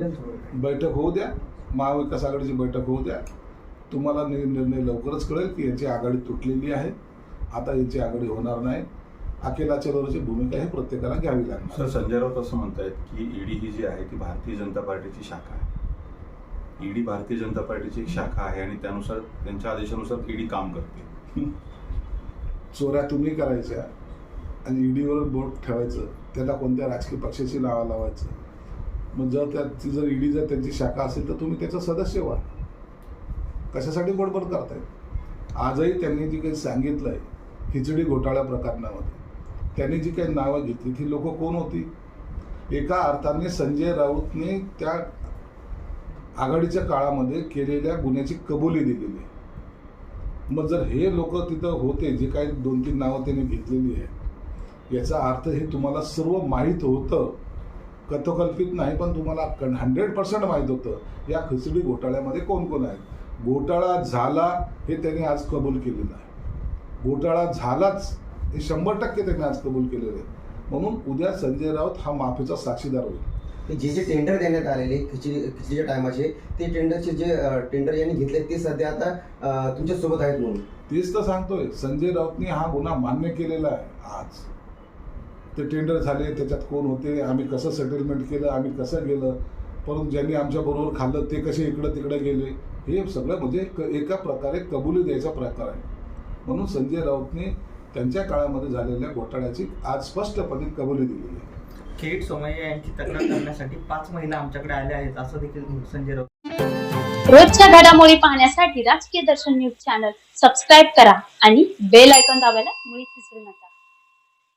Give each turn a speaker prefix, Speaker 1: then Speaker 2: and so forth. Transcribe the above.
Speaker 1: बैठक होऊ द्या, महाविकास आघाडीची बैठक होऊ द्या, तुम्हाला निर्णय लवकरच कळेल की यांची आघाडी तुटलेली आहे, आता यांची आघाडी होणार नाही. अकेला चलोची भूमिका ही प्रत्येकाला घ्यावी लागणार.
Speaker 2: सर, संजय राऊत असं म्हणतायत की ईडी ही जी आहे ती भारतीय जनता पार्टीची शाखा आहे. ईडी भारतीय जनता पार्टीची एक शाखा आहे आणि त्यानुसार त्यांच्या आदेशानुसार ईडी काम करते.
Speaker 1: चोऱ्या तुम्ही करायच्या आणि ईडीवर बोट ठेवायचं, त्याला कोणत्या राजकीय पक्षाची नावं लावायचं. मग जर ईडी जर त्यांची शाखा असेल तर तुम्ही त्याचं सदस्य व्हा. कशासाठी बडबड करताय? आजही त्यांनी जी काही सांगितलंय खिचडी घोटाळा प्रकरणामध्ये, त्यांनी जी काही नावं घेतली ती लोक कोण होती? एका अर्थाने संजय राऊतने त्या आघाडीच्या काळामध्ये केलेल्या गुन्ह्याची कबुली दिलेली आहे. मग जर हे लोक तिथं होते, जे काही 2-3 नावं त्यांनी घेतलेली आहे, याचा अर्थ हे तुम्हाला सर्व माहीत होतं, कथोकल्पित नाही, पण तुम्हाला 100% माहीत होतं या खिचडी घोटाळ्यामध्ये कोण कोण आहेत. घोटाळा झाला हे त्यांनी आज कबूल केलेलं आहे. घोटाळा झालाच हे 100% त्यांनी आज कबूल केलेलं आहे. म्हणून उद्या संजय राऊत हा माफीचा साक्षीदार होईल.
Speaker 3: जे टेंडर देण्यात आलेले खिचडीच्या टायमाचे, ते टेंडरचे जे टेंडर यांनी घेतले ते सध्या आता तुमच्या सोबत आहेत म्हणून.
Speaker 1: तेच तर सांगतोय, संजय राऊतने हा गुन्हा मान्य केलेला आहे. आज ते टेंडर झाले, त्याच्यात कोण होते, आम्ही कसं सेटलमेंट केलं, आम्ही कसं गेलं, परंतु ज्यांनी आमच्या बरोबर खाल्लं ते कसे इकडं तिकडे गेले, हे सगळं म्हणजे एका प्रकारे कबुली द्यायचा प्रकार आहे. म्हणून संजय राऊतने त्यांच्या काळामध्ये झालेल्या घोटाळ्याची आज स्पष्टपणे कबुली दिलेली आहे.
Speaker 4: किरीट सोमय्या यांची तक्रार करण्यासाठी 5 महिला आमच्याकडे आल्या आहेत, असं देखील संजय राऊत.
Speaker 5: रोजच्या घडामोडी पाहण्यासाठी राजकीय दर्शन न्यूज चॅनल सबस्क्राईब करा आणि बेल आयकॉन दाबायला मुळीच विसरू नका.